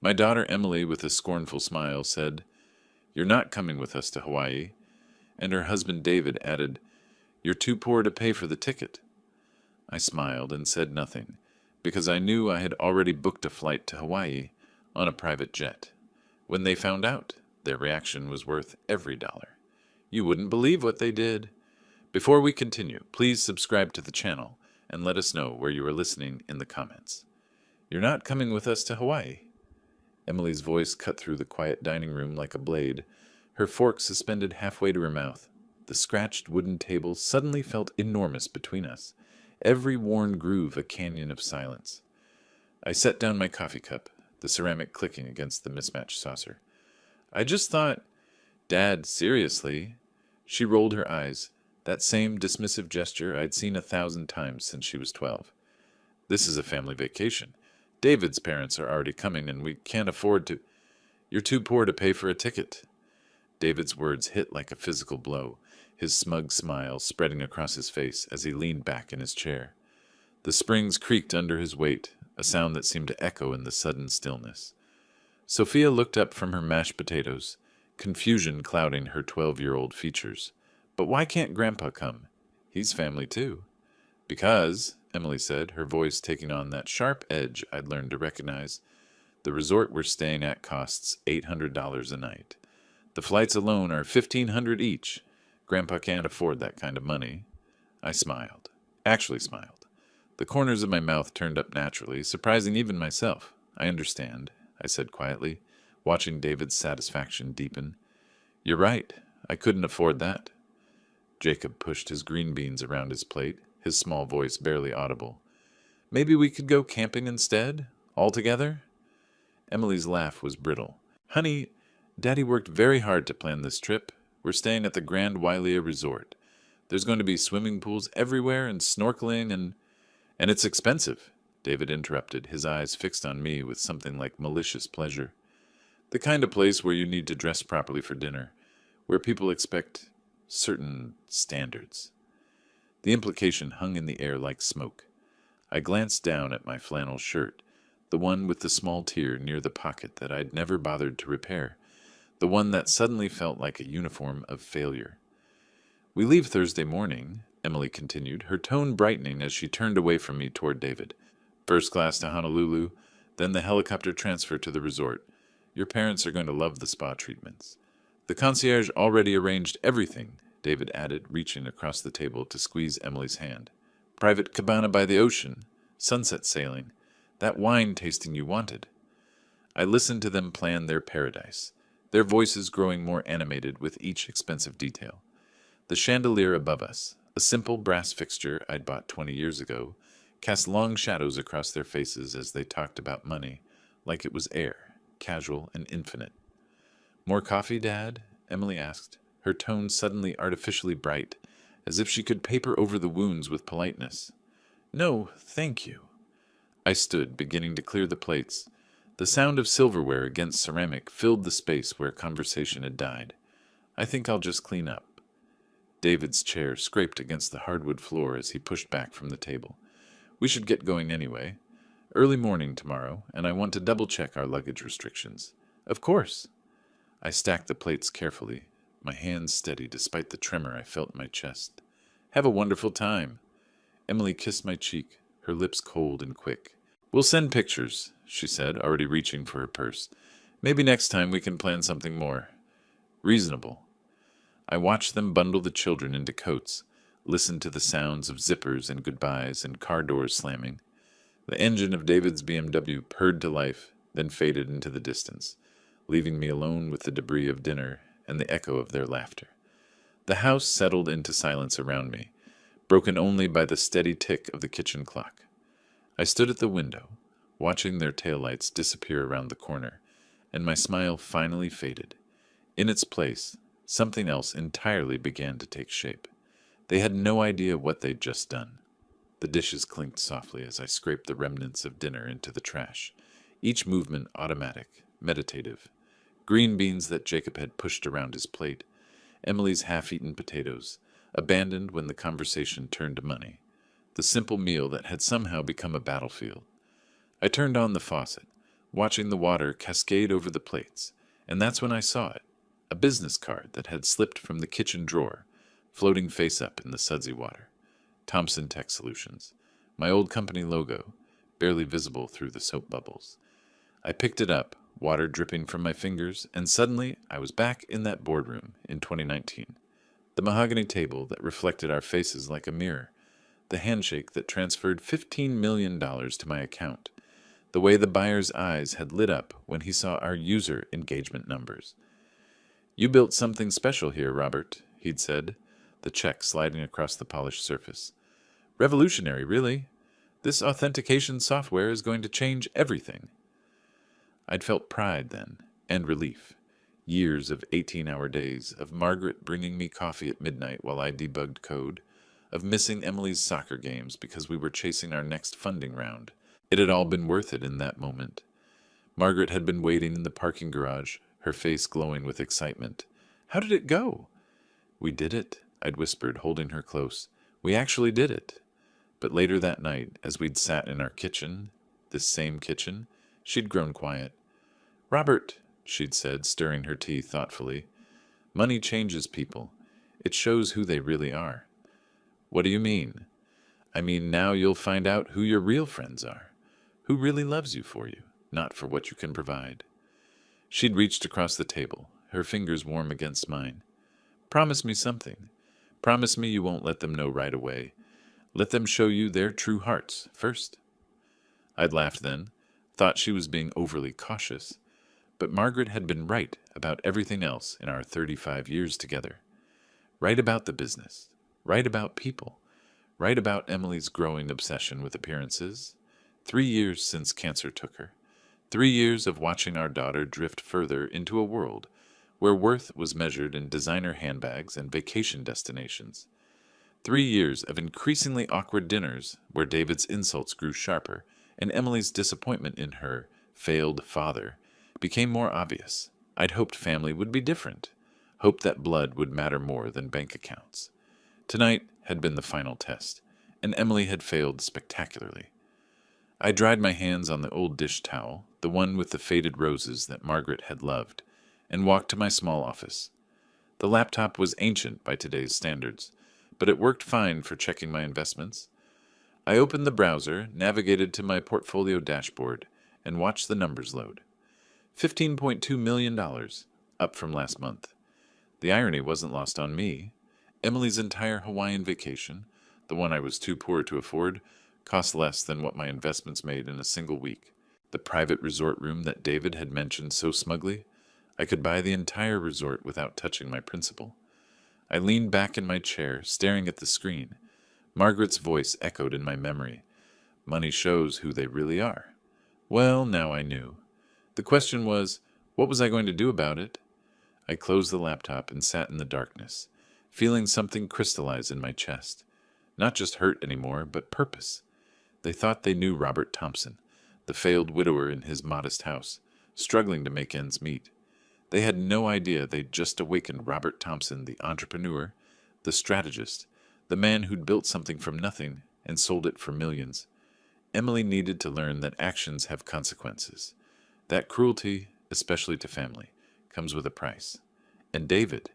My daughter Emily, with a scornful smile, said, "You're not coming with us to Hawaii." And her husband David added, "You're too poor to pay for the ticket." I smiled and said nothing, because I knew I had already booked a flight to Hawaii on a private jet. When they found out, their reaction was worth every dollar. You wouldn't believe what they did. Before we continue, please subscribe to the channel and let us know where you are listening in the comments. You're not coming with us to Hawaii. Emily's voice cut through the quiet dining room like a blade, her fork suspended halfway to her mouth. The scratched wooden table suddenly felt enormous between us, every worn groove a canyon of silence. I set down my coffee cup, the ceramic clicking against the mismatched saucer. "I just thought, Dad, seriously." She rolled her eyes, that same dismissive gesture I'd seen 1,000 times since she was 12. "This is a family vacation. David's parents are already coming, and we can't afford to—" "You're too poor to pay for a ticket." David's words hit like a physical blow, his smug smile spreading across his face as he leaned back in his chair. The springs creaked under his weight, a sound that seemed to echo in the sudden stillness. Sophia looked up from her mashed potatoes, confusion clouding her 12-year-old features. "But why can't Grandpa come? He's family too." "Because," Emily said, her voice taking on that sharp edge I'd learned to recognize, "the resort we're staying at costs $800 a night. The flights alone are $1,500 each. Grandpa can't afford that kind of money." I smiled. Actually smiled. The corners of my mouth turned up naturally, surprising even myself. "I understand," I said quietly, watching David's satisfaction deepen. "You're right. I couldn't afford that." Jacob pushed his green beans around his plate, his small voice barely audible. "Maybe we could go camping instead? All together?" Emily's laugh was brittle. "Honey, Daddy worked very hard to plan this trip. We're staying at the Grand Wailea Resort. There's going to be swimming pools everywhere and snorkeling and it's expensive," David interrupted, his eyes fixed on me with something like malicious pleasure. "The kind of place where you need to dress properly for dinner, where people expect certain standards." The implication hung in the air like smoke. I glanced down at my flannel shirt, the one with the small tear near the pocket that I'd never bothered to repair, the one that suddenly felt like a uniform of failure. "We leave Thursday morning," Emily continued, her tone brightening as she turned away from me toward David. "First class to Honolulu, then the helicopter transfer to the resort. Your parents are going to love the spa treatments." "The concierge already arranged everything," David added, reaching across the table to squeeze Emily's hand. "Private cabana by the ocean, sunset sailing, that wine tasting you wanted." I listened to them plan their paradise, their voices growing more animated with each expensive detail. The chandelier above us, a simple brass fixture I'd bought 20 years ago, cast long shadows across their faces as they talked about money, like it was air, casual and infinite. "More coffee, Dad?" Emily asked, her tone suddenly artificially bright, as if she could paper over the wounds with politeness. "No, thank you." I stood, beginning to clear the plates. The sound of silverware against ceramic filled the space where conversation had died. "I think I'll just clean up." David's chair scraped against the hardwood floor as he pushed back from the table. "We should get going anyway. Early morning tomorrow, and I want to double-check our luggage restrictions." "Of course." I stacked the plates carefully, my hands steady despite the tremor I felt in my chest. "Have a wonderful time." Emily kissed my cheek, her lips cold and quick. "We'll send pictures," she said, already reaching for her purse. "Maybe next time we can plan something more reasonable." I watched them bundle the children into coats, listened to the sounds of zippers and goodbyes and car doors slamming. The engine of David's BMW purred to life, then faded into the distance, leaving me alone with the debris of dinner and the echo of their laughter. The house settled into silence around me, broken only by the steady tick of the kitchen clock. I stood at the window, watching their taillights disappear around the corner, and my smile finally faded. In its place, something else entirely began to take shape. They had no idea what they'd just done. The dishes clinked softly as I scraped the remnants of dinner into the trash, each movement automatic, meditative. Green beans that Jacob had pushed around his plate, Emily's half-eaten potatoes, abandoned when the conversation turned to money. The simple meal that had somehow become a battlefield. I turned on the faucet, watching the water cascade over the plates, and that's when I saw it, a business card that had slipped from the kitchen drawer, floating face up in the sudsy water. Thompson Tech Solutions, my old company logo, barely visible through the soap bubbles. I picked it up, water dripping from my fingers, and suddenly I was back in that boardroom in 2019. The mahogany table that reflected our faces like a mirror, the handshake that transferred $15 million to my account, the way the buyer's eyes had lit up when he saw our user engagement numbers. "You built something special here, Robert," he'd said, the check sliding across the polished surface. "Revolutionary, really. This authentication software is going to change everything." I'd felt pride then, and relief. Years of 18-hour days, of Margaret bringing me coffee at midnight while I debugged code, of missing Emily's soccer games because we were chasing our next funding round. It had all been worth it in that moment. Margaret had been waiting in the parking garage, her face glowing with excitement. "How did it go?" "We did it," I'd whispered, holding her close. "We actually did it." But later that night, as we'd sat in our kitchen, this same kitchen, she'd grown quiet. "Robert," she'd said, stirring her tea thoughtfully, "money changes people. It shows who they really are." "What do you mean?" "I mean, now you'll find out who your real friends are. Who really loves you for you, not for what you can provide." She'd reached across the table, her fingers warm against mine. "Promise me something. Promise me you won't let them know right away. Let them show you their true hearts first." I'd laughed then, thought she was being overly cautious. But Margaret had been right about everything else in our 35 years together. Right about the business, right about people, right about Emily's growing obsession with appearances. 3 years since cancer took her. 3 years of watching our daughter drift further into a world where worth was measured in designer handbags and vacation destinations. 3 years of increasingly awkward dinners where David's insults grew sharper and Emily's disappointment in her failed father became more obvious. I'd hoped family would be different, hoped that blood would matter more than bank accounts. Tonight had been the final test, and Emily had failed spectacularly. I dried my hands on the old dish towel, the one with the faded roses that Margaret had loved, and walked to my small office. The laptop was ancient by today's standards, but it worked fine for checking my investments. I opened the browser, navigated to my portfolio dashboard, and watched the numbers load. $15.2 million, up from last month. The irony wasn't lost on me. Emily's entire Hawaiian vacation, the one I was too poor to afford, cost less than what my investments made in a single week. The private resort room that David had mentioned so smugly, I could buy the entire resort without touching my principal. I leaned back in my chair, staring at the screen. Margaret's voice echoed in my memory. "Money shows who they really are." Well, now I knew. The question was, what was I going to do about it? I closed the laptop and sat in the darkness, feeling something crystallize in my chest. Not just hurt anymore, but purpose. They thought they knew Robert Thompson, the failed widower in his modest house, struggling to make ends meet. They had no idea they'd just awakened Robert Thompson, the entrepreneur, the strategist, the man who'd built something from nothing and sold it for millions. Emily needed to learn that actions have consequences. That cruelty, especially to family, comes with a price. And David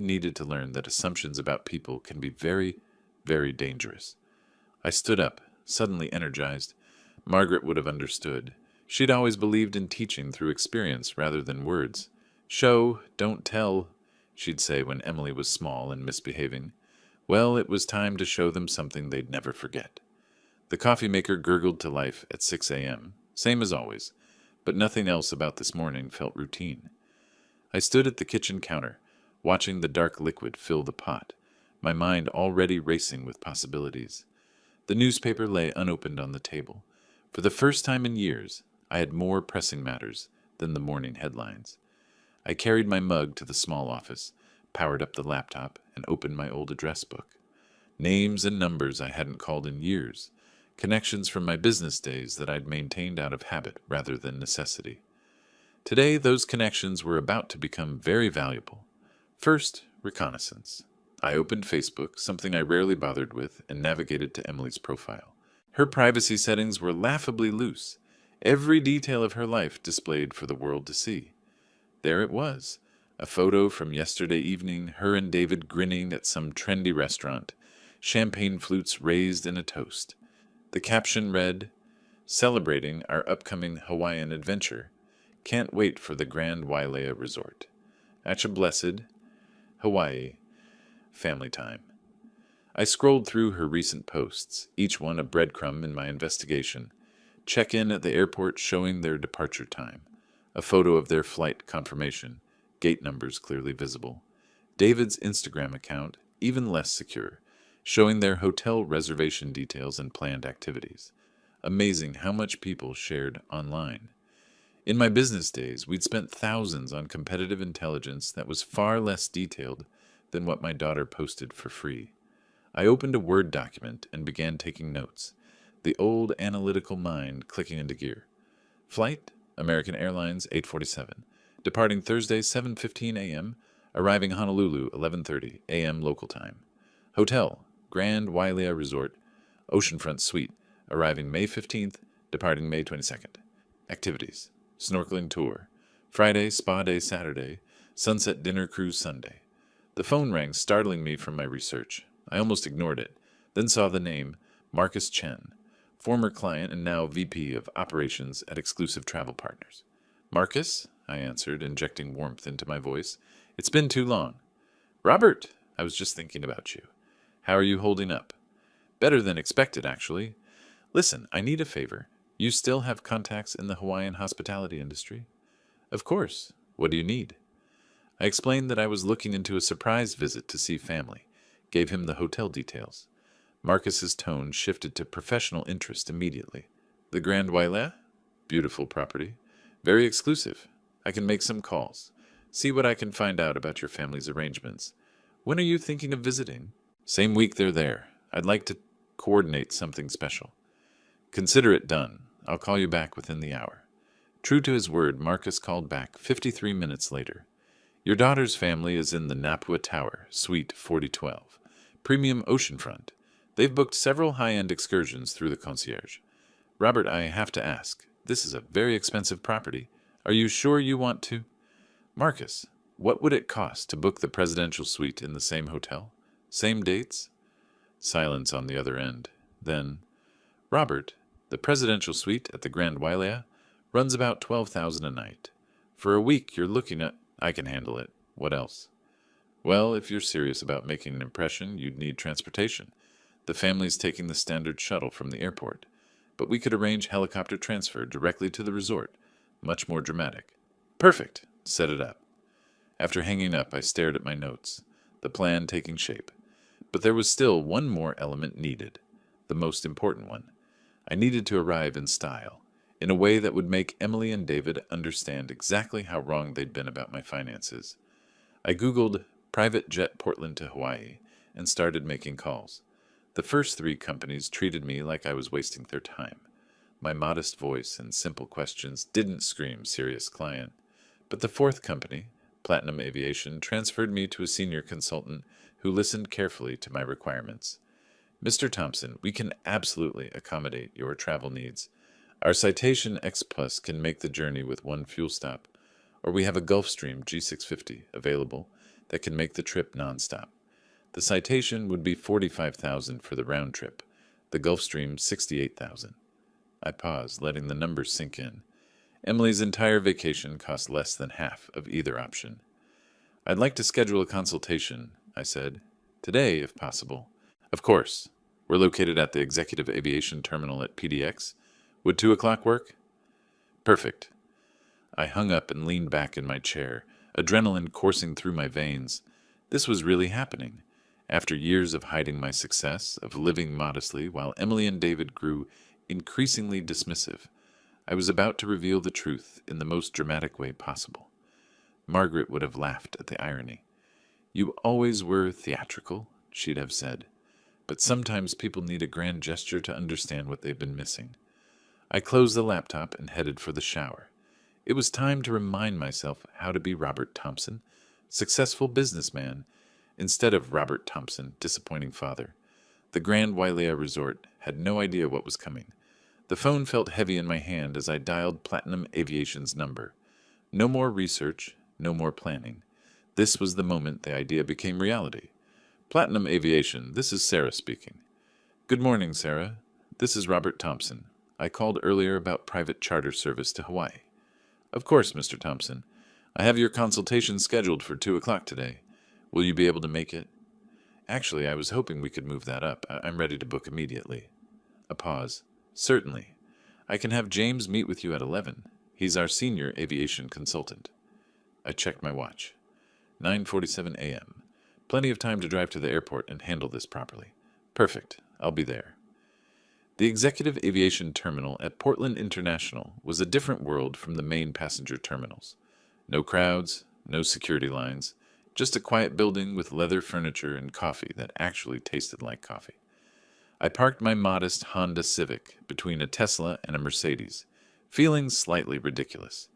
needed to learn that assumptions about people can be very, very dangerous. I stood up, suddenly energized. Margaret would have understood. She'd always believed in teaching through experience rather than words. "Show, don't tell," she'd say when Emily was small and misbehaving. Well, it was time to show them something they'd never forget. The coffee maker gurgled to life at 6 a.m., same as always, but nothing else about this morning felt routine. I stood at the kitchen counter, watching the dark liquid fill the pot, my mind already racing with possibilities. The newspaper lay unopened on the table. For the first time in years, I had more pressing matters than the morning headlines. I carried my mug to the small office, powered up the laptop, and opened my old address book. Names and numbers I hadn't called in years, connections from my business days that I'd maintained out of habit rather than necessity. Today, those connections were about to become very valuable. First, reconnaissance. I opened Facebook, something I rarely bothered with, and navigated to Emily's profile. Her privacy settings were laughably loose. Every detail of her life displayed for the world to see. There it was, a photo from yesterday evening, her and David grinning at some trendy restaurant, champagne flutes raised in a toast. The caption read, "Celebrating our upcoming Hawaiian adventure. Can't wait for the Grand Wailea Resort. Acha Blessed, Hawaii, family time." I scrolled through her recent posts, each one a breadcrumb in my investigation. Check-in at the airport showing their departure time. A photo of their flight confirmation, gate numbers clearly visible. David's Instagram account, even less secure, showing their hotel reservation details and planned activities. Amazing how much people shared online. In my business days, we'd spent thousands on competitive intelligence that was far less detailed than what my daughter posted for free. I opened a Word document and began taking notes, the old analytical mind clicking into gear. Flight, American Airlines 847, departing Thursday 7:15 a.m., arriving Honolulu 11:30 a.m. local time. Hotel, Grand Wailea Resort, Oceanfront Suite, arriving May 15th, departing May 22nd. Activities, snorkeling tour, Friday, spa day Saturday, sunset dinner cruise Sunday. The phone rang, startling me from my research. I almost ignored it, then saw the name Marcus Chen, former client and now VP of Operations at Exclusive Travel Partners. "Marcus," I answered, injecting warmth into my voice. "It's been too long." "Robert, I was just thinking about you. How are you holding up?" "Better than expected, actually. Listen, I need a favor. You still have contacts in the Hawaiian hospitality industry?" "Of course. What do you need?" I explained that I was looking into a surprise visit to see family, gave him the hotel details. Marcus's tone shifted to professional interest immediately. "The Grand Wailea? Beautiful property. Very exclusive. I can make some calls. See what I can find out about your family's arrangements. When are you thinking of visiting?" "Same week they're there. I'd like to coordinate something special." "Consider it done. I'll call you back within the hour." True to his word, Marcus called back 53 minutes later. "Your daughter's family is in the Napua Tower, Suite 4012. Premium oceanfront. They've booked several high-end excursions through the concierge. Robert, I have to ask, this is a very expensive property. Are you sure you want to?" "Marcus, what would it cost to book the presidential suite in the same hotel? Same dates?" Silence on the other end. Then, "Robert, the presidential suite at the Grand Wailea runs about $12,000 a night. For a week you're looking at—" "I can handle it. What else?" "Well, if you're serious about making an impression, you'd need transportation. The family's taking the standard shuttle from the airport, but we could arrange helicopter transfer directly to the resort. Much more dramatic." "Perfect. Set it up." After hanging up, I stared at my notes, the plan taking shape. But there was still one more element needed, the most important one. I needed to arrive in style, in a way that would make Emily and David understand exactly how wrong they'd been about my finances. I Googled private jet Portland to Hawaii and started making calls. The first 3 companies treated me like I was wasting their time. My modest voice and simple questions didn't scream serious client. But the 4th company, Platinum Aviation, transferred me to a senior consultant who listened carefully to my requirements. "Mr. Thompson, we can absolutely accommodate your travel needs. Our Citation X Plus can make the journey with one fuel stop, or we have a Gulfstream G650 available that can make the trip nonstop. The Citation would be $45,000 for the round trip, the Gulfstream $68,000. I paused, letting the numbers sink in. Emily's entire vacation cost less than half of either option. "I'd like to schedule a consultation," I said. "Today, if possible." "Of course. We're located at the Executive Aviation Terminal at PDX. Would 2 o'clock work?" "Perfect." I hung up and leaned back in my chair, adrenaline coursing through my veins. This was really happening. After years of hiding my success, of living modestly, while Emily and David grew increasingly dismissive, I was about to reveal the truth in the most dramatic way possible. Margaret would have laughed at the irony. "You always were theatrical," she'd have said. "But sometimes people need a grand gesture to understand what they've been missing." I closed the laptop and headed for the shower. It was time to remind myself how to be Robert Thompson, successful businessman, instead of Robert Thompson, disappointing father. The Grand Wailea Resort had no idea what was coming. The phone felt heavy in my hand as I dialed Platinum Aviation's number. No more research, no more planning. This was the moment the idea became reality. Platinum Aviation, this is Sarah speaking. Good morning, Sarah. This is Robert Thompson. I called earlier about private charter service to Hawaii. Of course, Mr. Thompson. I have your consultation scheduled for 2 o'clock today. Will you be able to make it? Actually, I was hoping we could move that up. I'm ready to book immediately. A pause. Certainly. I can have James meet with you at 11. He's our senior aviation consultant. I checked my watch. 9:47 a.m. Plenty of time to drive to the airport and handle this properly. Perfect. I'll be there. The executive aviation terminal at Portland International was a different world from the main passenger terminals. No crowds, no security lines, just a quiet building with leather furniture and coffee that actually tasted like coffee. I parked my modest Honda Civic between a Tesla and a Mercedes, feeling slightly ridiculous.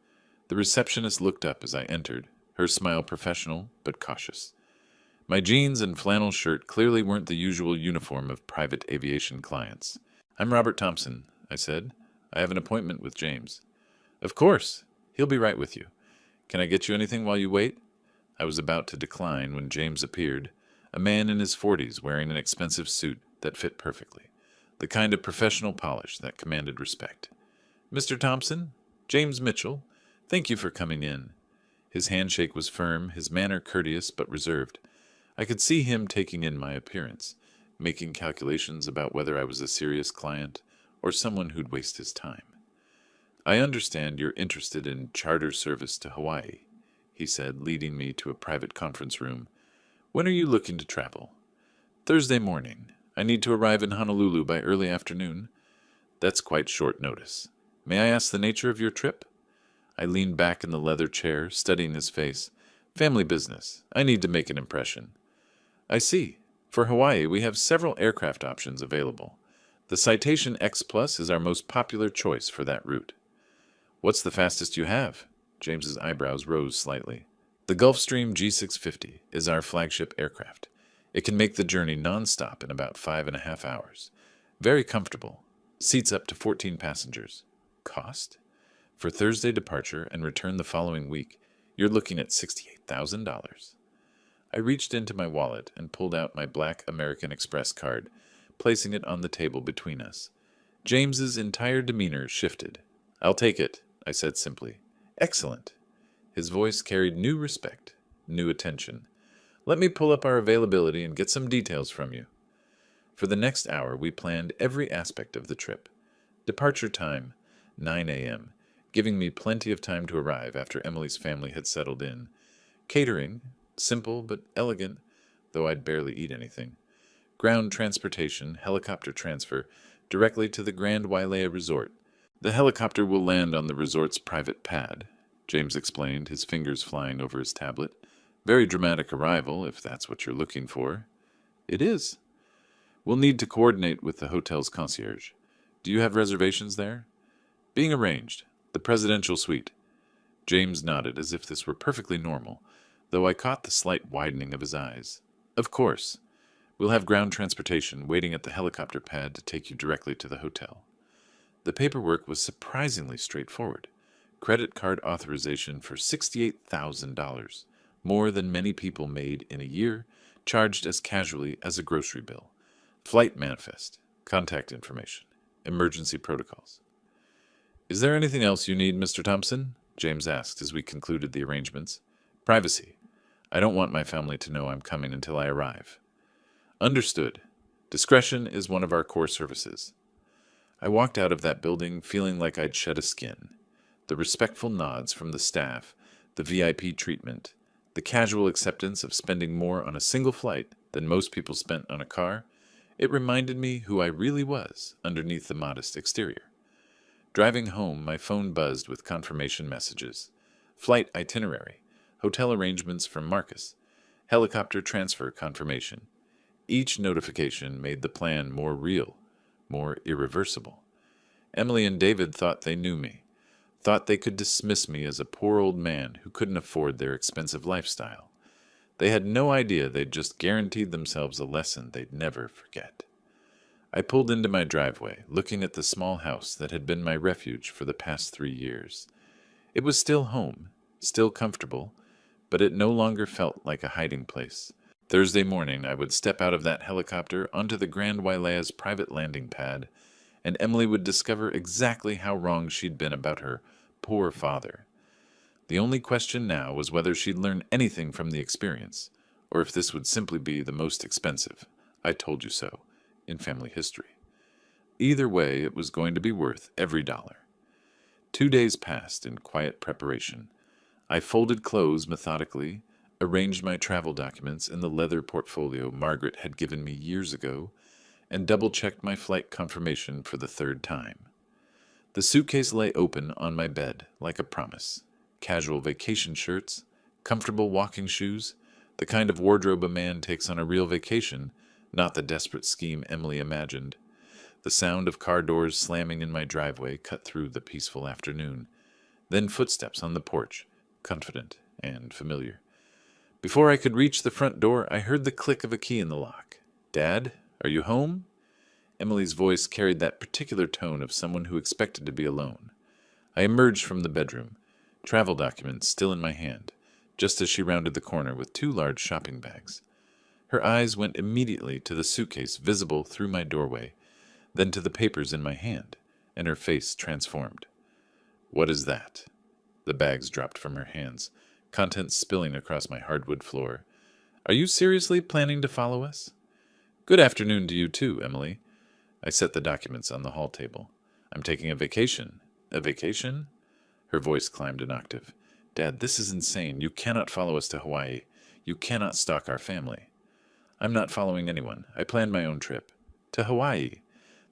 The receptionist looked up as I entered, her smile professional but cautious. My jeans and flannel shirt clearly weren't the usual uniform of private aviation clients. I'm Robert Thompson, I said. I have an appointment with James. Of course. He'll be right with you. Can I get you anything while you wait? I was about to decline when James appeared, a man in his 40s wearing an expensive suit that fit perfectly, the kind of professional polish that commanded respect. Mr. Thompson? James Mitchell? Thank you for coming in. His handshake was firm, his manner courteous but reserved. I could see him taking in my appearance, making calculations about whether I was a serious client or someone who'd waste his time. I understand you're interested in charter service to Hawaii, he said, leading me to a private conference room. When are you looking to travel? Thursday morning. I need to arrive in Honolulu by early afternoon. That's quite short notice. May I ask the nature of your trip? I leaned back in the leather chair, studying his face. Family business. I need to make an impression. I see. For Hawaii, we have several aircraft options available. The Citation X Plus is our most popular choice for that route. What's the fastest you have? James's eyebrows rose slightly. The Gulfstream G650 is our flagship aircraft. It can make the journey non-stop in about 5.5 hours. Very comfortable. Seats up to 14 passengers. Cost? For Thursday departure and return the following week, you're looking at $68,000. I reached into my wallet and pulled out my black American Express card, placing it on the table between us. James's entire demeanor shifted. I'll take it, I said simply. Excellent. His voice carried new respect, new attention. Let me pull up our availability and get some details from you. For the next hour, we planned every aspect of the trip. Departure time, 9 a.m., giving me plenty of time to arrive after Emily's family had settled in. Catering, simple but elegant, though I'd barely eat anything. Ground transportation, helicopter transfer, directly to the Grand Wailea Resort. The helicopter will land on the resort's private pad, James explained, his fingers flying over his tablet. Very dramatic arrival, if that's what you're looking for. It is. We'll need to coordinate with the hotel's concierge. Do you have reservations there? Being arranged. The presidential suite. James nodded as if this were perfectly normal, though I caught the slight widening of his eyes. Of course. We'll have ground transportation waiting at the helicopter pad to take you directly to the hotel. The paperwork was surprisingly straightforward. Credit card authorization for $68,000, more than many people made in a year, charged as casually as a grocery bill. Flight manifest, contact information, emergency protocols. Is there anything else you need, Mr. Thompson? James asked as we concluded the arrangements. Privacy. I don't want my family to know I'm coming until I arrive. Understood. Discretion is one of our core services. I walked out of that building feeling like I'd shed a skin. The respectful nods from the staff, the VIP treatment, the casual acceptance of spending more on a single flight than most people spent on a car, it reminded me who I really was underneath the modest exterior. Driving home, my phone buzzed with confirmation messages. Flight itinerary, hotel arrangements from Marcus, helicopter transfer confirmation. Each notification made the plan more real, more irreversible. Emily and David thought they knew me, thought they could dismiss me as a poor old man who couldn't afford their expensive lifestyle. They had no idea they'd just guaranteed themselves a lesson they'd never forget. I pulled into my driveway, looking at the small house that had been my refuge for the past 3 years. It was still home, still comfortable, but it no longer felt like a hiding place. Thursday morning, I would step out of that helicopter onto the Grand Wailea's private landing pad, and Emily would discover exactly how wrong she'd been about her poor father. The only question now was whether she'd learn anything from the experience, or if this would simply be the most expensive, I told you so, in family history. Either way, it was going to be worth every dollar. 2 days passed in quiet preparation. I folded clothes methodically, arranged my travel documents in the leather portfolio Margaret had given me years ago, and double-checked my flight confirmation for the third time. The suitcase lay open on my bed, like a promise. Casual vacation shirts, comfortable walking shoes, the kind of wardrobe a man takes on a real vacation, not the desperate scheme Emily imagined. The sound of car doors slamming in my driveway cut through the peaceful afternoon. Then footsteps on the porch, confident and familiar. Before I could reach the front door, I heard the click of a key in the lock. "Dad, are you home?" Emily's voice carried that particular tone of someone who expected to be alone. I emerged from the bedroom, travel documents still in my hand, just as she rounded the corner with 2 large shopping bags. Her eyes went immediately to the suitcase visible through my doorway, then to the papers in my hand, and her face transformed. "What is that?" The bags dropped from her hands, contents spilling across my hardwood floor. "Are you seriously planning to follow us?" "Good afternoon to you too, Emily." I set the documents on the hall table. "I'm taking a vacation." "A vacation?" Her voice climbed an octave. "Dad, this is insane. You cannot follow us to Hawaii. You cannot stalk our family." "I'm not following anyone. I planned my own trip." "To Hawaii?"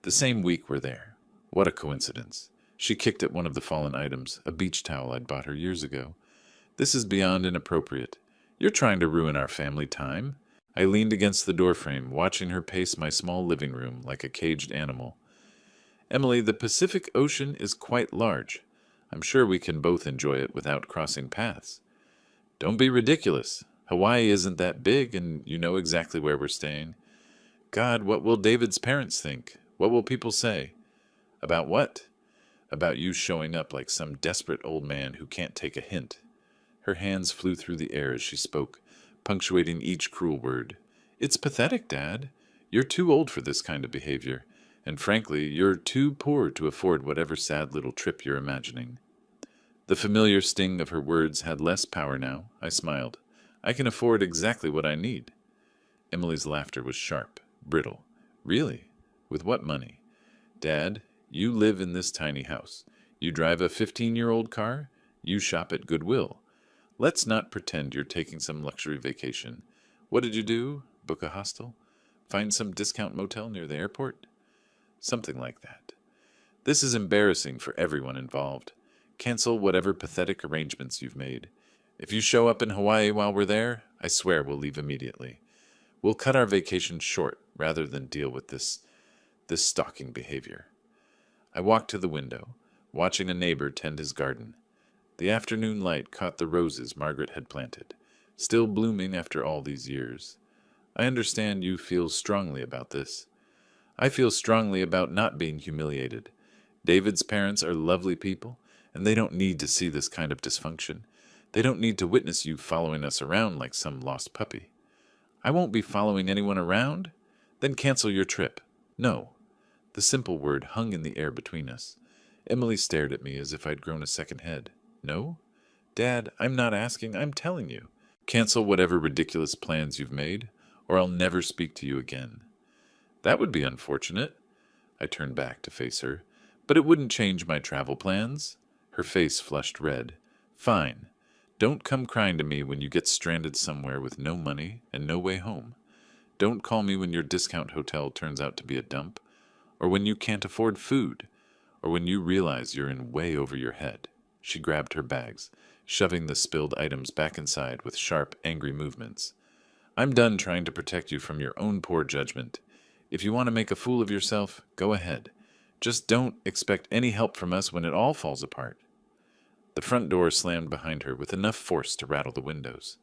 "The same week we're there." What a coincidence. She kicked at one of the fallen items, a beach towel I'd bought her years ago. "This is beyond inappropriate. You're trying to ruin our family time." I leaned against the doorframe, watching her pace my small living room like a caged animal. "Emily, the Pacific Ocean is quite large. I'm sure we can both enjoy it without crossing paths." "Don't be ridiculous. Hawaii isn't that big, and you know exactly where we're staying." "God, what will David's parents think? What will people say?" "About what?" "About you showing up like some desperate old man who can't take a hint." Her hands flew through the air as she spoke, punctuating each cruel word. "It's pathetic, Dad. You're too old for this kind of behavior, and frankly, you're too poor to afford whatever sad little trip you're imagining." The familiar sting of her words had less power now. I smiled. "I can afford exactly what I need." Emily's laughter was sharp, brittle. "Really? With what money?" "Dad, you live in this tiny house. You drive a 15-year-old car. You shop at Goodwill. Let's not pretend you're taking some luxury vacation. What did you do? Book a hostel? Find some discount motel near the airport?" "Something like that." "This is embarrassing for everyone involved. Cancel whatever pathetic arrangements you've made. If you show up in Hawaii while we're there, I swear we'll leave immediately. We'll cut our vacation short rather than deal with this stalking behavior." I walked to the window, watching a neighbor tend his garden. The afternoon light caught the roses Margaret had planted, still blooming after all these years. "I understand you feel strongly about this." "I feel strongly about not being humiliated. David's parents are lovely people, and they don't need to see this kind of dysfunction. They don't need to witness you following us around like some lost puppy." "I won't be following anyone around." "Then cancel your trip." "No." The simple word hung in the air between us. Emily stared at me as if I'd grown a second head. "No?" "Dad, I'm not asking, I'm telling you. Cancel whatever ridiculous plans you've made, or I'll never speak to you again." "That would be unfortunate." I turned back to face her. "But it wouldn't change my travel plans." Her face flushed red. "Fine. Don't come crying to me when you get stranded somewhere with no money and no way home. Don't call me when your discount hotel turns out to be a dump, or when you can't afford food, or when you realize you're in way over your head." She grabbed her bags, shoving the spilled items back inside with sharp, angry movements. "I'm done trying to protect you from your own poor judgment. If you want to make a fool of yourself, go ahead. Just don't expect any help from us when it all falls apart." The front door slammed behind her with enough force to rattle the windows.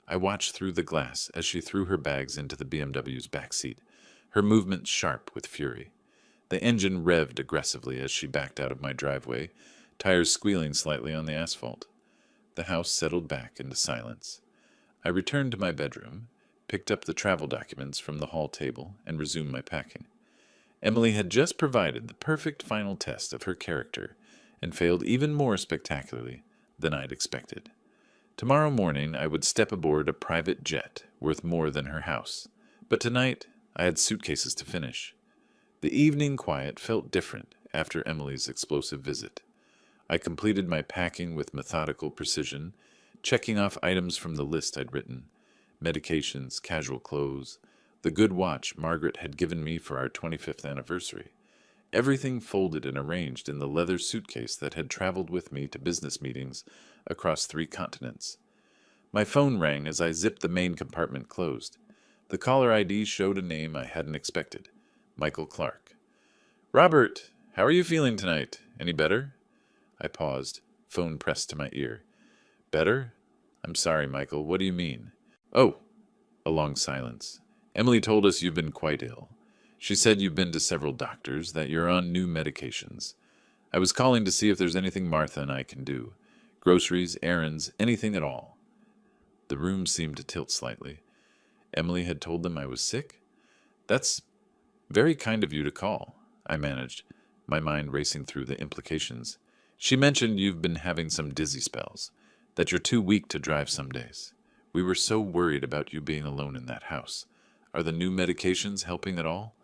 I watched through the glass as she threw her bags into the BMW's back seat, her movements sharp with fury. The engine revved aggressively as she backed out of my driveway, tires squealing slightly on the asphalt. The house settled back into silence. I returned to my bedroom, picked up the travel documents from the hall table, and resumed my packing. Emily had just provided the perfect final test of her character, and failed even more spectacularly than I'd expected. Tomorrow morning I would step aboard a private jet worth more than her house, but tonight I had suitcases to finish. The evening quiet felt different after Emily's explosive visit. I completed my packing with methodical precision, checking off items from the list I'd written: medications, casual clothes, the good watch Margaret had given me for our 25th anniversary. Everything folded and arranged in the leather suitcase that had traveled with me to business meetings across 3 continents. My phone rang as I zipped the main compartment closed. The caller ID showed a name I hadn't expected: Michael Clark. "Robert, how are you feeling tonight? Any better?" I paused, phone pressed to my ear. "Better? I'm sorry, Michael. What do you mean?" "Oh." A long silence. "Emily told us you've been quite ill. She said you've been to several doctors, that you're on new medications. I was calling to see if there's anything Martha and I can do. Groceries, errands, anything at all." The room seemed to tilt slightly. Emily had told them I was sick? "That's very kind of you to call," I managed, my mind racing through the implications. "She mentioned you've been having some dizzy spells, that you're too weak to drive some days. We were so worried about you being alone in that house. Are the new medications helping at all?"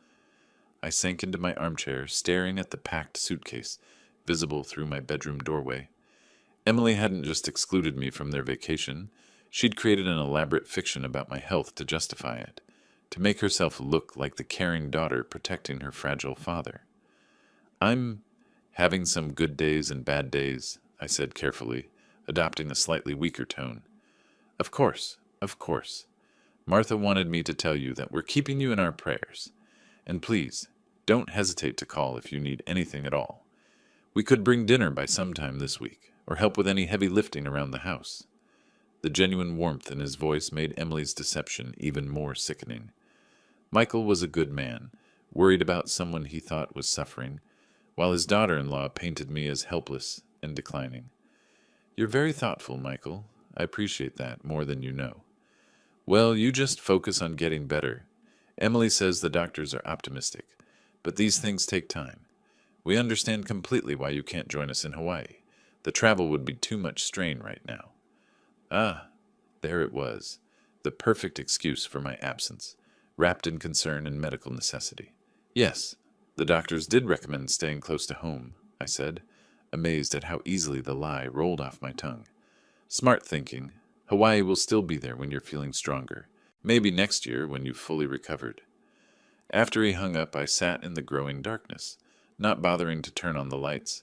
I sank into my armchair, staring at the packed suitcase, visible through my bedroom doorway. Emily hadn't just excluded me from their vacation. She'd created an elaborate fiction about my health to justify it, to make herself look like the caring daughter protecting her fragile father. "I'm having some good days and bad days," I said carefully, adopting a slightly weaker tone. Of course. Martha wanted me to tell you that we're keeping you in our prayers. And please, don't hesitate to call if you need anything at all. We could bring dinner by sometime this week, or help with any heavy lifting around the house." The genuine warmth in his voice made Emily's deception even more sickening. Michael was a good man, worried about someone he thought was suffering, while his daughter-in-law painted me as helpless and declining. "You're very thoughtful, Michael. I appreciate that more than you know." "Well, you just focus on getting better. Emily says the doctors are optimistic, but these things take time. We understand completely why you can't join us in Hawaii. The travel would be too much strain right now." Ah, there it was, the perfect excuse for my absence, wrapped in concern and medical necessity. "Yes, the doctors did recommend staying close to home," I said, amazed at how easily the lie rolled off my tongue. "Smart thinking. Hawaii will still be there when you're feeling stronger. Maybe next year when you've fully recovered." After he hung up, I sat in the growing darkness, not bothering to turn on the lights.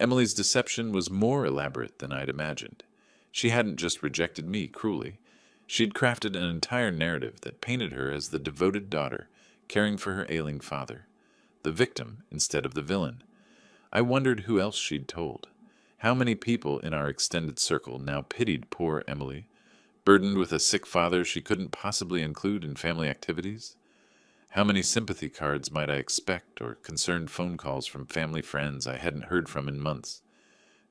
Emily's deception was more elaborate than I'd imagined. She hadn't just rejected me cruelly. She'd crafted an entire narrative that painted her as the devoted daughter, caring for her ailing father, the victim instead of the villain. I wondered who else she'd told. How many people in our extended circle now pitied poor Emily, burdened with a sick father she couldn't possibly include in family activities? How many sympathy cards might I expect, or concerned phone calls from family friends I hadn't heard from in months?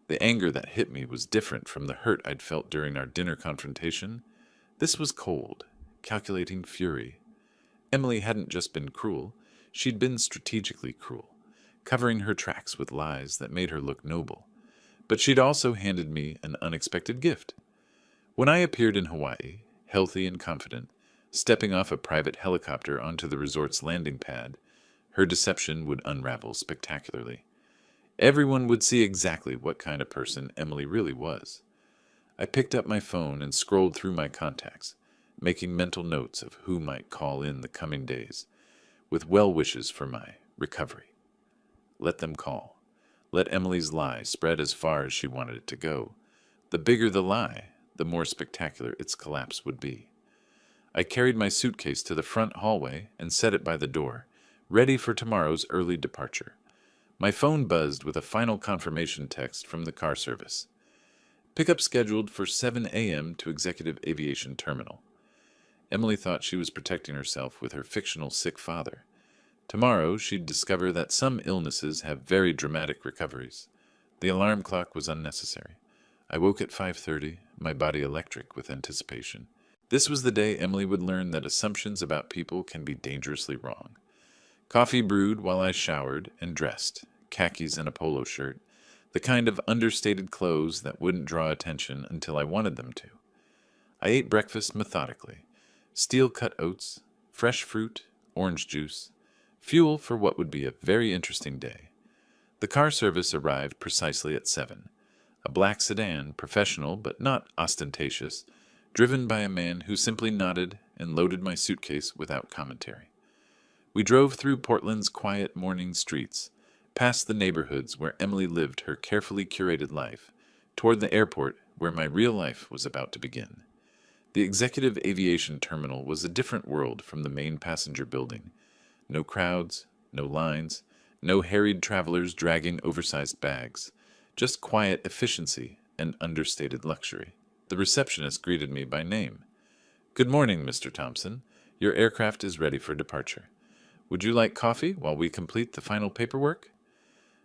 The anger that hit me was different from the hurt I'd felt during our dinner confrontation. This was cold, calculating fury. Emily hadn't just been cruel, she'd been strategically cruel, covering her tracks with lies that made her look noble. But she'd also handed me an unexpected gift. When I appeared in Hawaii, healthy and confident, stepping off a private helicopter onto the resort's landing pad, her deception would unravel spectacularly. Everyone would see exactly what kind of person Emily really was. I picked up my phone and scrolled through my contacts, making mental notes of who might call in the coming days, with well wishes for my recovery. Let them call. Let Emily's lie spread as far as she wanted it to go. The bigger the lie, the more spectacular its collapse would be. I carried my suitcase to the front hallway and set it by the door, ready for tomorrow's early departure. My phone buzzed with a final confirmation text from the car service. "Pickup scheduled for 7 a.m. to Executive Aviation Terminal." Emily thought she was protecting herself with her fictional sick father. Tomorrow she'd discover that some illnesses have very dramatic recoveries. The alarm clock was unnecessary. I woke at 5:30, my body electric with anticipation. This was the day Emily would learn that assumptions about people can be dangerously wrong. Coffee brewed while I showered and dressed, khakis and a polo shirt, the kind of understated clothes that wouldn't draw attention until I wanted them to. I ate breakfast methodically. Steel-cut oats, fresh fruit, orange juice, fuel for what would be a very interesting day. The car service arrived precisely at 7. A black sedan, professional but not ostentatious, driven by a man who simply nodded and loaded my suitcase without commentary. We drove through Portland's quiet morning streets, past the neighborhoods where Emily lived her carefully curated life, toward the airport where my real life was about to begin. The executive aviation terminal was a different world from the main passenger building. No crowds, no lines, no harried travelers dragging oversized bags, just quiet efficiency and understated luxury. The receptionist greeted me by name. "Good morning, Mr. Thompson. Your aircraft is ready for departure. Would you like coffee while we complete the final paperwork?"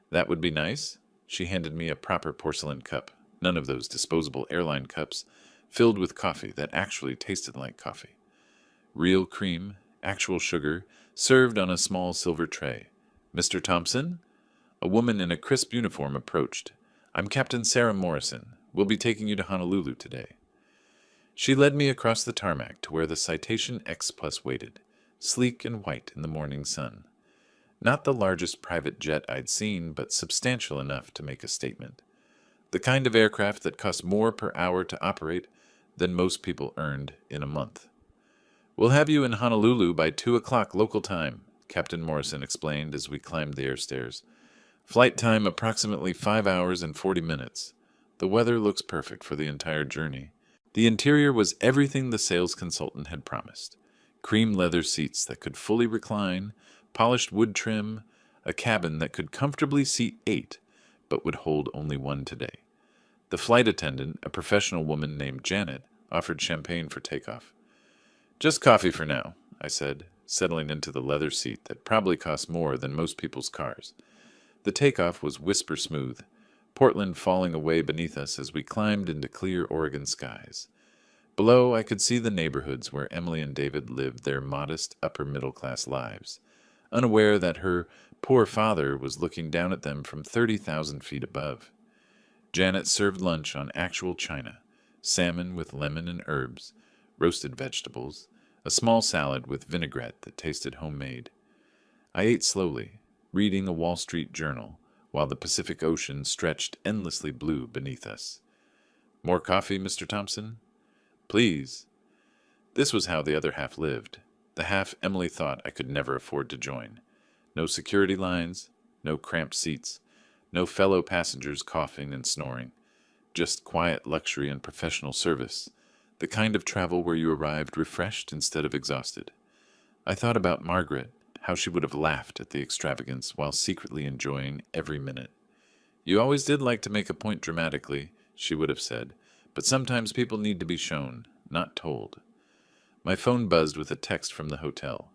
"That would be nice." She handed me a proper porcelain cup, none of those disposable airline cups, filled with coffee that actually tasted like coffee. Real cream, actual sugar, served on a small silver tray. "Mr. Thompson?" A woman in a crisp uniform approached. "I'm Captain Sarah Morrison. We'll be taking you to Honolulu today." She led me across the tarmac to where the Citation X Plus waited, sleek and white in the morning sun. Not the largest private jet I'd seen, but substantial enough to make a statement. The kind of aircraft that cost more per hour to operate than most people earned in a month. "We'll have you in Honolulu by 2 o'clock local time," Captain Morrison explained as we climbed the airstairs. "Flight time approximately 5 hours and 40 minutes. The weather looks perfect for the entire journey." The interior was everything the sales consultant had promised. Cream leather seats that could fully recline, polished wood trim, a cabin that could comfortably seat 8, but would hold only 1 today. The flight attendant, a professional woman named Janet, offered champagne for takeoff. "Just coffee for now," I said, settling into the leather seat that probably cost more than most people's cars. The takeoff was whisper smooth, Portland falling away beneath us as we climbed into clear Oregon skies. Below, I could see the neighborhoods where Emily and David lived their modest upper-middle-class lives, unaware that her poor father was looking down at them from 30,000 feet above. Janet served lunch on actual china, salmon with lemon and herbs, roasted vegetables, a small salad with vinaigrette that tasted homemade. I ate slowly, reading a Wall Street journal, while the Pacific Ocean stretched endlessly blue beneath us. "More coffee, Mr. Thompson?" "Please." This was how the other half lived, the half Emily thought I could never afford to join. No security lines, no cramped seats, no fellow passengers coughing and snoring, just quiet luxury and professional service, the kind of travel where you arrived refreshed instead of exhausted. I thought about Margaret, how she would have laughed at the extravagance while secretly enjoying every minute. "You always did like to make a point dramatically," she would have said, "but sometimes people need to be shown, not told." My phone buzzed with a text from the hotel.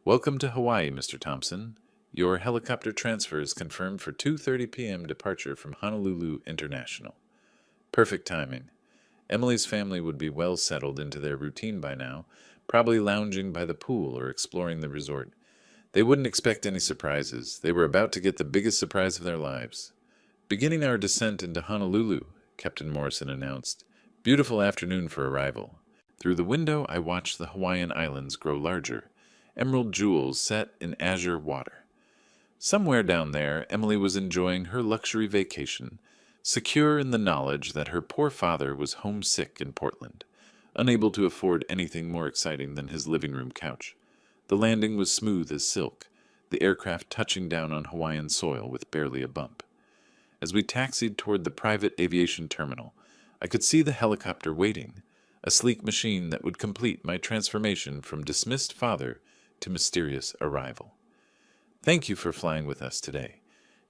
"Welcome to Hawaii, Mr. Thompson. Your helicopter transfer is confirmed for 2:30 p.m. departure from Honolulu International." Perfect timing. Emily's family would be well settled into their routine by now, probably lounging by the pool or exploring the resort. They wouldn't expect any surprises. They were about to get the biggest surprise of their lives. "Beginning our descent into Honolulu," Captain Morrison announced. "Beautiful afternoon for arrival." Through the window I watched the Hawaiian Islands grow larger, emerald jewels set in azure water. Somewhere down there, Emily was enjoying her luxury vacation, secure in the knowledge that her poor father was homesick in Portland, unable to afford anything more exciting than his living room couch. The landing was smooth as silk, the aircraft touching down on Hawaiian soil with barely a bump. As we taxied toward the private aviation terminal, I could see the helicopter waiting, a sleek machine that would complete my transformation from dismissed father to mysterious arrival. "Thank you for flying with us today,"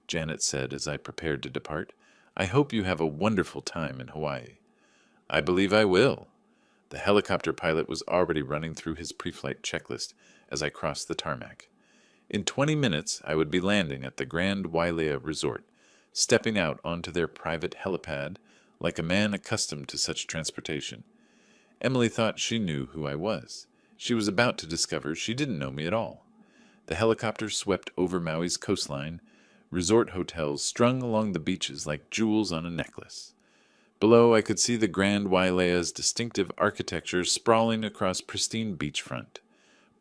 Janet said as I prepared to depart. "I hope you have a wonderful time in Hawaii." "I believe I will." The helicopter pilot was already running through his pre-flight checklist as I crossed the tarmac. In 20 minutes, I would be landing at the Grand Wailea Resort, stepping out onto their private helipad like a man accustomed to such transportation. Emily thought she knew who I was. She was about to discover she didn't know me at all. The helicopter swept over Maui's coastline, resort hotels strung along the beaches like jewels on a necklace. Below, I could see the Grand Wailea's distinctive architecture sprawling across pristine beachfront.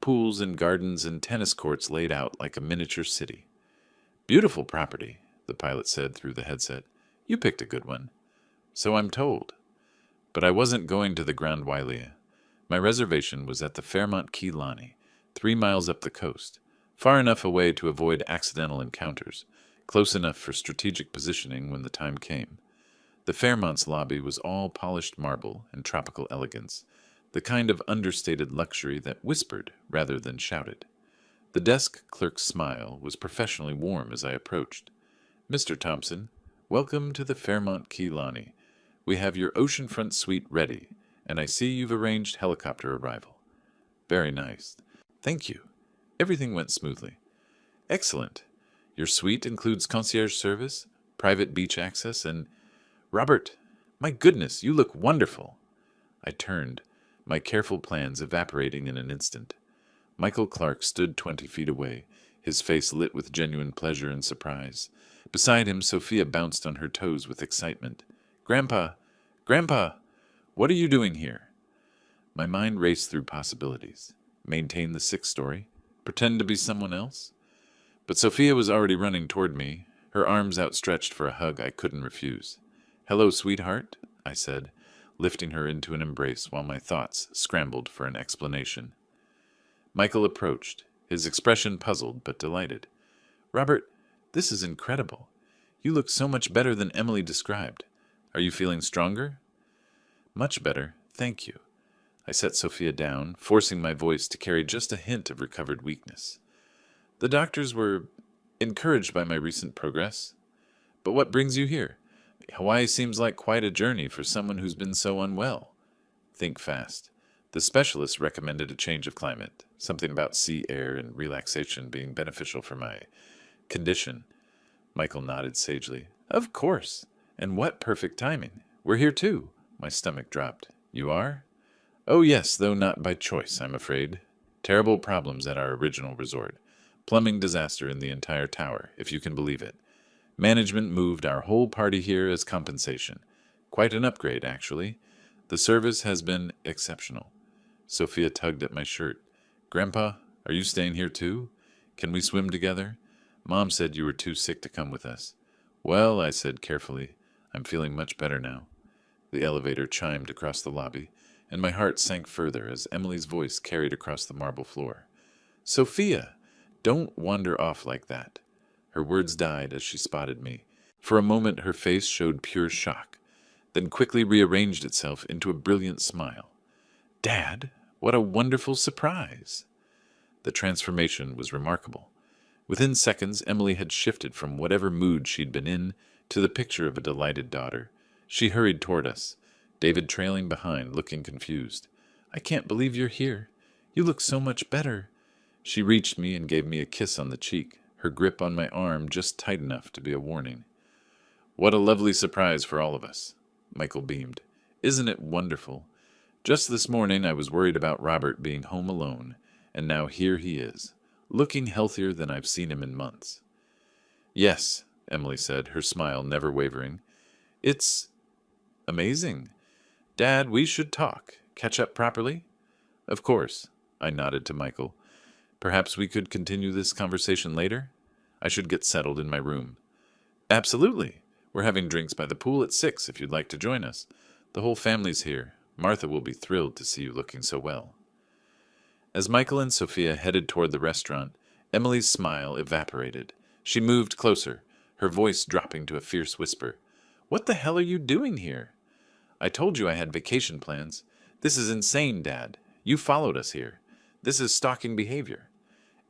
Pools and gardens and tennis courts laid out like a miniature city. "Beautiful property," the pilot said through the headset. "You picked a good one." "So I'm told." But I wasn't going to the Grand Wailea. My reservation was at the Fairmont Kea Lani, 3 miles up the coast, far enough away to avoid accidental encounters, close enough for strategic positioning when the time came. The Fairmont's lobby was all polished marble and tropical elegance, the kind of understated luxury that whispered rather than shouted. The desk clerk's smile was professionally warm as I approached. "Mr. Thompson, welcome to the Fairmont Kea Lani. We have your oceanfront suite ready, and I see you've arranged helicopter arrival." "Very nice. Thank you." Everything went smoothly. "Excellent. Your suite includes concierge service, private beach access, and... Robert, my goodness, you look wonderful." I turned, my careful plans evaporating in an instant. Michael Clark stood 20 feet away, his face lit with genuine pleasure and surprise. Beside him, Sophia bounced on her toes with excitement. "Grandpa! Grandpa! What are you doing here?" My mind raced through possibilities. Maintain the 6th story? Pretend to be someone else? But Sophia was already running toward me, her arms outstretched for a hug I couldn't refuse. "Hello, sweetheart," I said, lifting her into an embrace while my thoughts scrambled for an explanation. Michael approached, his expression puzzled but delighted. "Robert, this is incredible. You look so much better than Emily described. Are you feeling stronger?" "Much better, thank you." I set Sophia down, forcing my voice to carry just a hint of recovered weakness. "The doctors were encouraged by my recent progress. But what brings you here? Hawaii seems like quite a journey for someone who's been so unwell." "Think fast. The specialist recommended a change of climate, something about sea air and relaxation being beneficial for my condition." Michael nodded sagely. "Of course. And what perfect timing. We're here too." My stomach dropped. "You are?" "Oh yes, though not by choice, I'm afraid. Terrible problems at our original resort. Plumbing disaster in the entire tower, if you can believe it. Management moved our whole party here as compensation. Quite an upgrade, actually. The service has been exceptional." Sophia tugged at my shirt. "Grandpa, are you staying here too? Can we swim together? Mom said you were too sick to come with us." "Well," I said carefully, "I'm feeling much better now." The elevator chimed across the lobby, and my heart sank further as Emily's voice carried across the marble floor. "Sophia, don't wander off like that." Her words died as she spotted me. For a moment her face showed pure shock, then quickly rearranged itself into a brilliant smile. "Dad, what a wonderful surprise!" The transformation was remarkable. Within seconds, Emily had shifted from whatever mood she'd been in to the picture of a delighted daughter. She hurried toward us, David trailing behind, looking confused. "I can't believe you're here. You look so much better." She reached me and gave me a kiss on the cheek, her grip on my arm just tight enough to be a warning. "What a lovely surprise for all of us," Michael beamed. "Isn't it wonderful? Just this morning I was worried about Robert being home alone, and now here he is, looking healthier than I've seen him in months." "Yes," Emily said, her smile never wavering. "It's amazing. Dad, we should talk. Catch up properly?" "Of course," I nodded to Michael. "Perhaps we could continue this conversation later? I should get settled in my room." "Absolutely. We're having drinks by the pool at 6 if you'd like to join us. The whole family's here. Martha will be thrilled to see you looking so well." As Michael and Sophia headed toward the restaurant, Emily's smile evaporated. She moved closer, her voice dropping to a fierce whisper. "What the hell are you doing here?" "I told you I had vacation plans. This is insane, Dad. You followed us here. This is stalking behavior."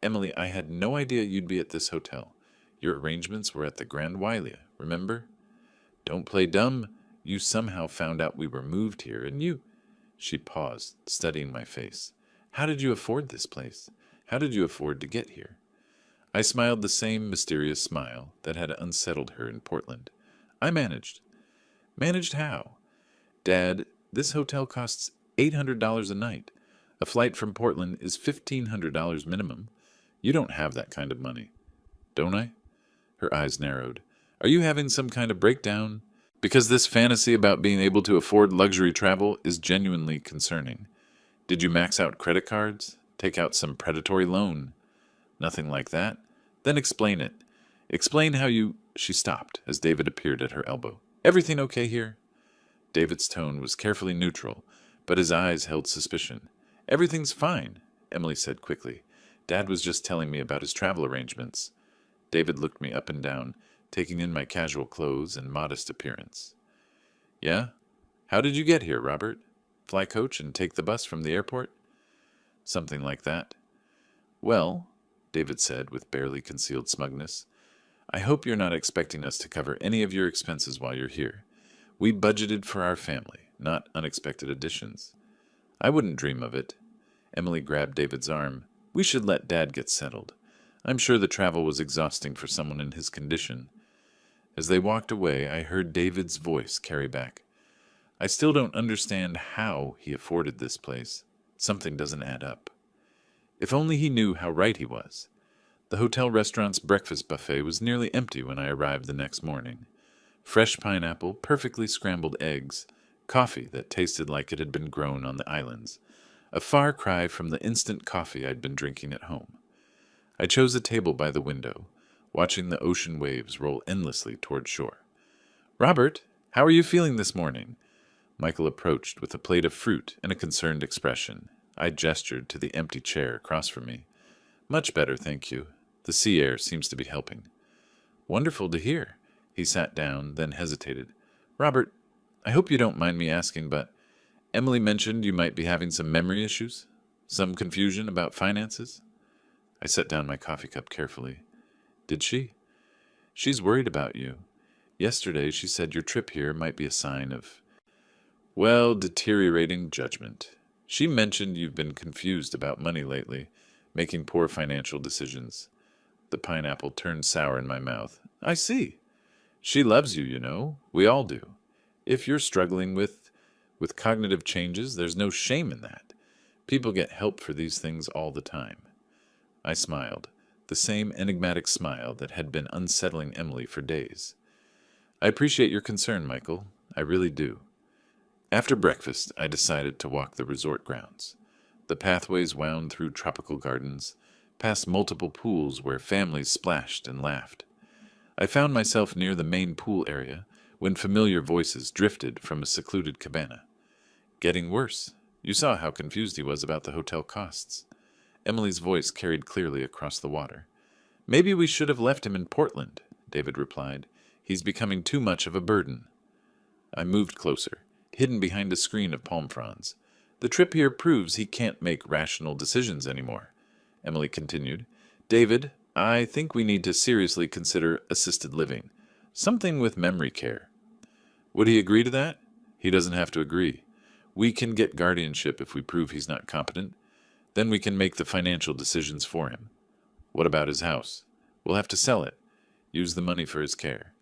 "Emily, I had no idea you'd be at this hotel. Your arrangements were at the Grand Wailea, remember?" "Don't play dumb. You somehow found out we were moved here, and you..." She paused, studying my face. How did you afford this place? How did you afford to get here? I smiled the same mysterious smile that had unsettled her in Portland. I managed. Managed how? Dad, this hotel costs $800 a night. A flight from Portland is $1,500 minimum. You don't have that kind of money. Don't I? Her eyes narrowed. Are you having some kind of breakdown? Because this fantasy about being able to afford luxury travel is genuinely concerning. Did you max out credit cards? Take out some predatory loan? Nothing like that? Then explain it. Explain how you... She stopped as David appeared at her elbow. Everything okay here? David's tone was carefully neutral, but his eyes held suspicion. Everything's fine, Emily said quickly. Dad was just telling me about his travel arrangements. David looked me up and down, taking in my casual clothes and modest appearance. Yeah? How did you get here, Robert? Fly coach and take the bus from the airport? Something like that. Well, David said with barely concealed smugness, I hope you're not expecting us to cover any of your expenses while you're here. We budgeted for our family, not unexpected additions. I wouldn't dream of it. Emily grabbed David's arm. We should let Dad get settled. I'm sure the travel was exhausting for someone in his condition. As they walked away, I heard David's voice carry back. I still don't understand how he afforded this place. Something doesn't add up. If only he knew how right he was. The hotel restaurant's breakfast buffet was nearly empty when I arrived the next morning. Fresh pineapple, perfectly scrambled eggs, coffee that tasted like it had been grown on the islands. A far cry from the instant coffee I'd been drinking at home. I chose a table by the window, watching the ocean waves roll endlessly toward shore. Robert, how are you feeling this morning? Michael approached with a plate of fruit and a concerned expression. I gestured to the empty chair across from me. Much better, thank you. The sea air seems to be helping. Wonderful to hear. He sat down, then hesitated. Robert, I hope you don't mind me asking, but Emily mentioned you might be having some memory issues? Some confusion about finances? I set down my coffee cup carefully. Did she? She's worried about you. Yesterday she said your trip here might be a sign of, well, deteriorating judgment. She mentioned you've been confused about money lately, making poor financial decisions. The pineapple turned sour in my mouth. I see. She loves you, you know. We all do. If you're struggling with cognitive changes, there's no shame in that. People get help for these things all the time. I smiled, the same enigmatic smile that had been unsettling Emily for days. I appreciate your concern, Michael. I really do. After breakfast, I decided to walk the resort grounds. The pathways wound through tropical gardens, past multiple pools where families splashed and laughed. I found myself near the main pool area when familiar voices drifted from a secluded cabana. Getting worse. You saw how confused he was about the hotel costs. Emily's voice carried clearly across the water. Maybe we should have left him in Portland, David replied. He's becoming too much of a burden. I moved closer, hidden behind a screen of palm fronds. The trip here proves he can't make rational decisions anymore, Emily continued. David, I think we need to seriously consider assisted living. Something with memory care. Would he agree to that? He doesn't have to agree. We can get guardianship if we prove he's not competent. Then we can make the financial decisions for him. What about his house? We'll have to sell it. Use the money for his care.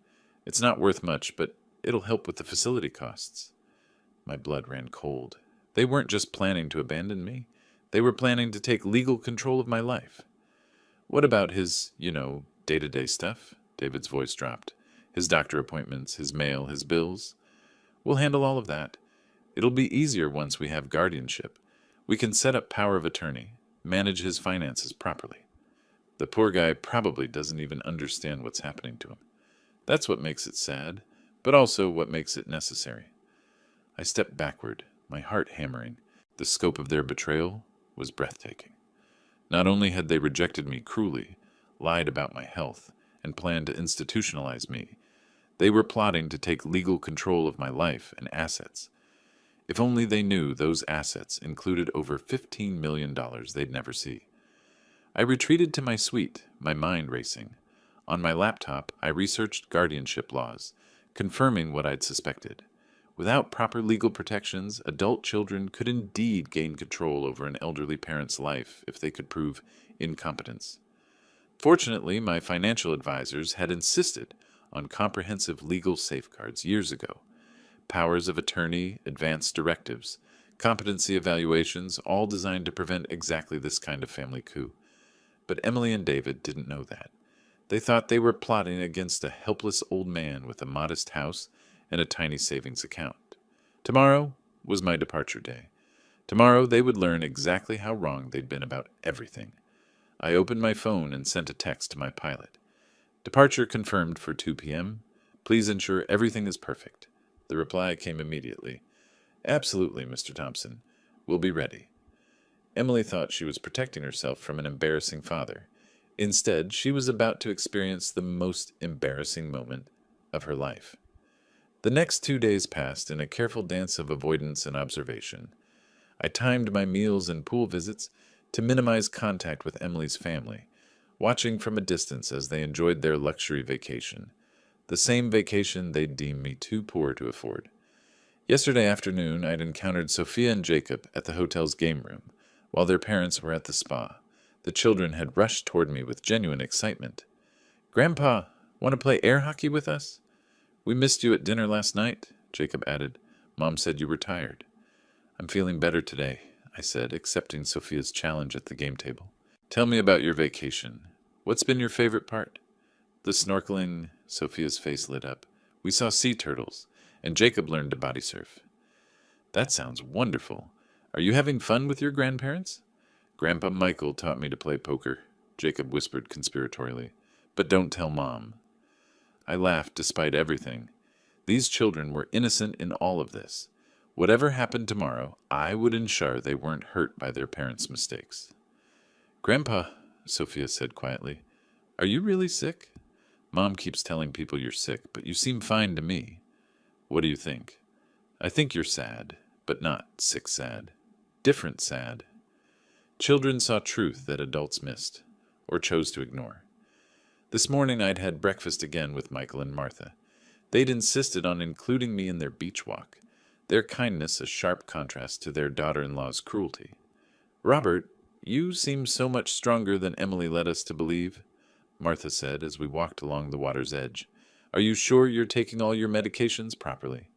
It's not worth much, but it'll help with the facility costs. My blood ran cold. They weren't just planning to abandon me. They were planning to take legal control of my life. What about his, day-to-day stuff? David's voice dropped. His doctor appointments, his mail, his bills. We'll handle all of that. It'll be easier once we have guardianship. We can set up power of attorney, manage his finances properly. The poor guy probably doesn't even understand what's happening to him. That's what makes it sad, but also what makes it necessary. I stepped backward, my heart hammering. The scope of their betrayal was breathtaking. Not only had they rejected me cruelly, lied about my health, and planned to institutionalize me, they were plotting to take legal control of my life and assets. If only they knew those assets included over $15 million they'd never see. I retreated to my suite, my mind racing. On my laptop, I researched guardianship laws, confirming what I'd suspected. Without proper legal protections, adult children could indeed gain control over an elderly parent's life if they could prove incompetence. Fortunately, my financial advisors had insisted on comprehensive legal safeguards years ago. Powers of attorney, advance directives, competency evaluations, all designed to prevent exactly this kind of family coup. But Emily and David didn't know that. They thought they were plotting against a helpless old man with a modest house and a tiny savings account. Tomorrow was my departure day. Tomorrow they would learn exactly how wrong they'd been about everything. I opened my phone and sent a text to my pilot. Departure confirmed for 2 p.m. Please ensure everything is perfect. The reply came immediately. Absolutely, Mr. Thompson. We'll be ready. Emily thought she was protecting herself from an embarrassing father. Instead, she was about to experience the most embarrassing moment of her life. The next 2 days passed in a careful dance of avoidance and observation. I timed my meals and pool visits to minimize contact with Emily's family, watching from a distance as they enjoyed their luxury vacation, the same vacation they'd deemed me too poor to afford. Yesterday afternoon, I'd encountered Sophia and Jacob at the hotel's game room, while their parents were at the spa. The children had rushed toward me with genuine excitement. "Grandpa, want to play air hockey with us?" "We missed you at dinner last night," Jacob added. "Mom said you were tired." "I'm feeling better today," I said, accepting Sophia's challenge at the game table. "Tell me about your vacation. What's been your favorite part?" "The snorkeling," Sophia's face lit up. "We saw sea turtles, and Jacob learned to body surf." "That sounds wonderful. Are you having fun with your grandparents?" "Grandpa Michael taught me to play poker," Jacob whispered conspiratorially. "But don't tell Mom." I laughed despite everything. These children were innocent in all of this. Whatever happened tomorrow, I would ensure they weren't hurt by their parents' mistakes. "Grandpa," Sophia said quietly, "are you really sick? Mom keeps telling people you're sick, but you seem fine to me. What do you think?" "I think you're sad, but not sick sad. Different sad." Children saw truth that adults missed, or chose to ignore. This morning I'd had breakfast again with Michael and Martha. They'd insisted on including me in their beach walk, their kindness a sharp contrast to their daughter-in-law's cruelty. "Robert, you seem so much stronger than Emily led us to believe," Martha said as we walked along the water's edge. "Are you sure you're taking all your medications properly?"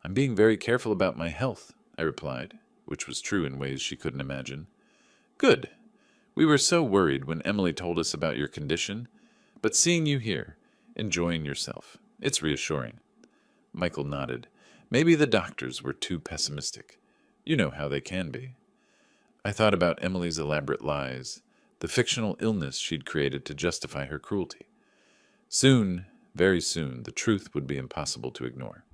"I'm being very careful about my health," I replied, which was true in ways she couldn't imagine. "Good. We were so worried when Emily told us about your condition, but seeing you here, enjoying yourself, it's reassuring." Michael nodded. Maybe the doctors were too pessimistic. You know how they can be. I thought about Emily's elaborate lies, the fictional illness she'd created to justify her cruelty. Soon, very soon, the truth would be impossible to ignore.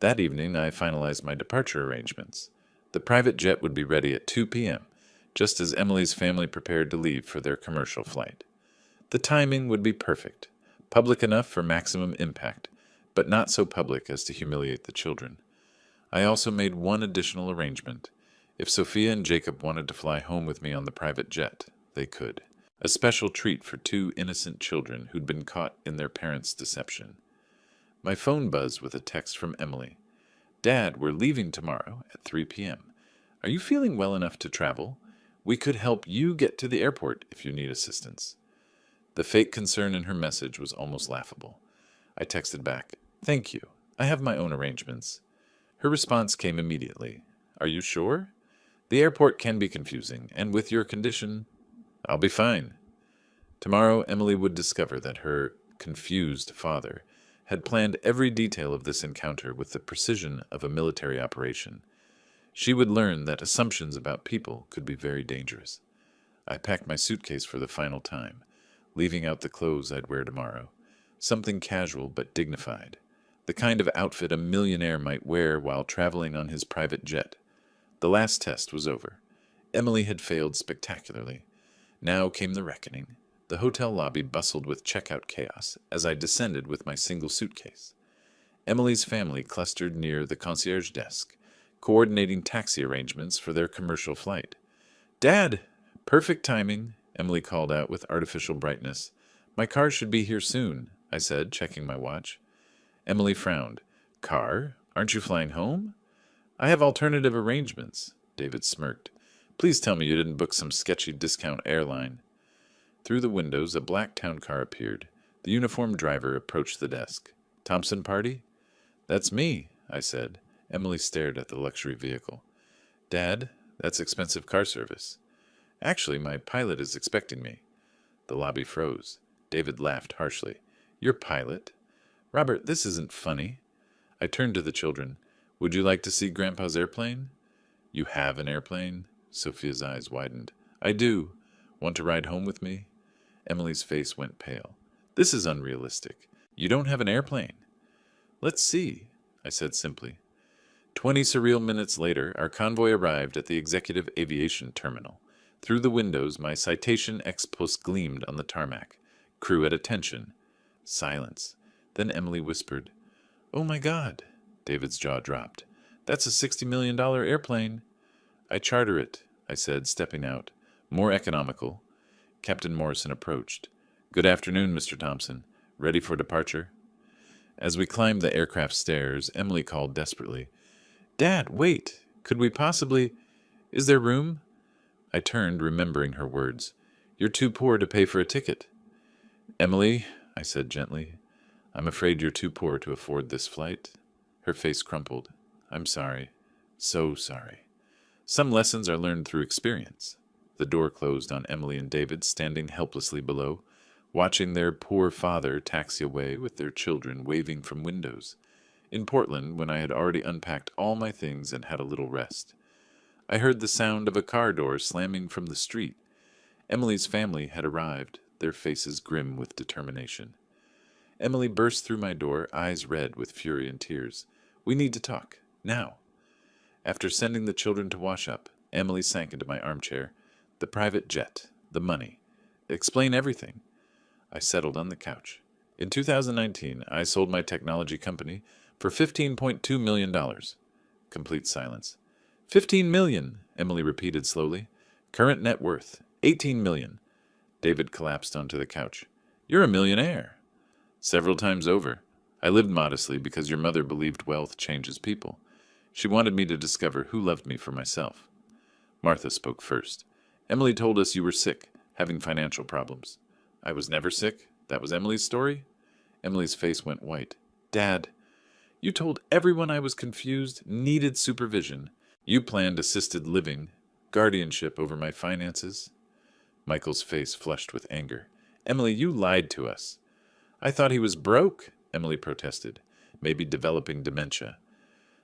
That evening, I finalized my departure arrangements. The private jet would be ready at 2 p.m., just as Emily's family prepared to leave for their commercial flight. The timing would be perfect, public enough for maximum impact, but not so public as to humiliate the children. I also made one additional arrangement. If Sophia and Jacob wanted to fly home with me on the private jet, they could. A special treat for two innocent children who'd been caught in their parents' deception. My phone buzzed with a text from Emily. "Dad, we're leaving tomorrow at 3 p.m. Are you feeling well enough to travel? We could help you get to the airport if you need assistance." The fake concern in her message was almost laughable. I texted back, "Thank you. I have my own arrangements." Her response came immediately. "Are you sure? The airport can be confusing, and with your condition, I'll be fine." Tomorrow, Emily would discover that her confused father had planned every detail of this encounter with the precision of a military operation. She would learn that assumptions about people could be very dangerous. I packed my suitcase for the final time, leaving out the clothes I'd wear tomorrow. Something casual but dignified. The kind of outfit a millionaire might wear while traveling on his private jet. The last test was over. Emily had failed spectacularly. Now came the reckoning. The hotel lobby bustled with checkout chaos as I descended with my single suitcase. Emily's family clustered near the concierge desk, coordinating taxi arrangements for their commercial flight. "Dad! Perfect timing," Emily called out with artificial brightness. "My car should be here soon," I said, checking my watch. Emily frowned. "Car? Aren't you flying home? I have alternative arrangements. David smirked. Please tell me you didn't book some sketchy discount airline. Through the windows, a black town car appeared. The uniformed driver approached the desk. Thompson party? That's me, I said. Emily stared at the luxury vehicle. Dad, that's expensive car service. Actually, my pilot is expecting me. The lobby froze. David laughed harshly. Your pilot? Robert, this isn't funny. I turned to the children. Would you like to see Grandpa's airplane? You have an airplane? Sophia's eyes widened. I do. Want to ride home with me? Emily's face went pale. This is unrealistic. You don't have an airplane. Let's see, I said simply. 20 surreal minutes later, our convoy arrived at the Executive Aviation Terminal. Through the windows, my Citation X-Plus gleamed on the tarmac. Crew at attention. Silence. Then Emily whispered, Oh my God. David's jaw dropped. That's a $60 million airplane. I charter it, I said, stepping out. More economical. Captain Morrison approached. Good afternoon, Mr. Thompson. Ready for departure? As we climbed the aircraft stairs, Emily called desperately. Dad, wait. Could we possibly... Is there room? I turned, remembering her words. You're too poor to pay for a ticket. Emily, I said gently, I'm afraid you're too poor to afford this flight. Her face crumpled. I'm sorry. So sorry. Some lessons are learned through experience. The door closed on Emily and David standing helplessly below, watching their poor father taxi away with their children waving from windows. In Portland, when I had already unpacked all my things and had a little rest, I heard the sound of a car door slamming from the street. Emily's family had arrived, their faces grim with determination. Emily burst through my door, eyes red with fury and tears. We need to talk. Now. After sending the children to wash up, Emily sank into my armchair. The private jet. The money. Explain everything. I settled on the couch. In 2019, I sold my technology company for $15.2 million. Complete silence. 15 million, Emily repeated slowly. Current net worth, 18 million. David collapsed onto the couch. You're a millionaire. Several times over. I lived modestly because your mother believed wealth changes people. She wanted me to discover who loved me for myself. Martha spoke first. Emily told us you were sick, having financial problems. I was never sick. That was Emily's story? Emily's face went white. Dad, you told everyone I was confused, needed supervision. You planned assisted living, guardianship over my finances. Michael's face flushed with anger. Emily, you lied to us. I thought he was broke, Emily protested, maybe developing dementia.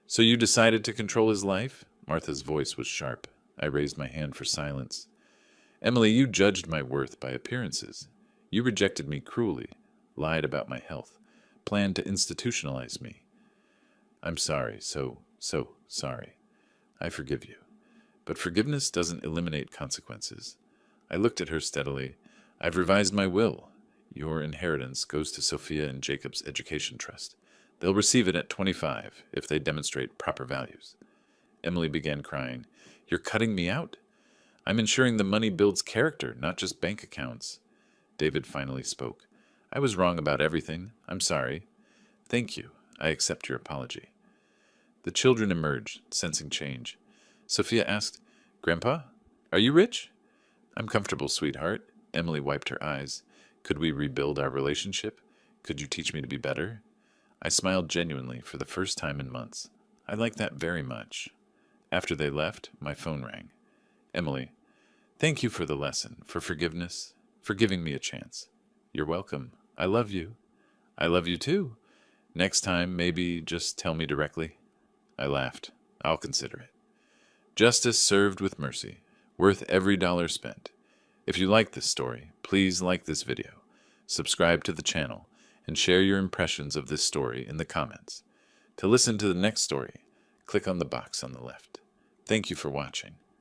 So you decided to control his life? Martha's voice was sharp. I raised my hand for silence. Emily, you judged my worth by appearances. You rejected me cruelly, lied about my health, planned to institutionalize me. I'm sorry, so sorry. I forgive you. But forgiveness doesn't eliminate consequences. I looked at her steadily. I've revised my will. Your inheritance goes to Sophia and Jacob's Education Trust. They'll receive it at 25 if they demonstrate proper values. Emily began crying. You're cutting me out? I'm ensuring the money builds character, not just bank accounts. David finally spoke. I was wrong about everything. I'm sorry. Thank you. I accept your apology. The children emerged, sensing change. Sophia asked, Grandpa, are you rich? I'm comfortable, sweetheart. Emily wiped her eyes. Could we rebuild our relationship? Could you teach me to be better? I smiled genuinely for the first time in months. I like that very much. After they left, my phone rang. Emily, thank you for the lesson, for forgiveness, for giving me a chance. You're welcome. I love you. I love you too. Next time, maybe just tell me directly. I laughed. I'll consider it. Justice served with mercy, worth every dollar spent. If you like this story, please like this video, subscribe to the channel, and share your impressions of this story in the comments. To listen to the next story, click on the box on the left. Thank you for watching.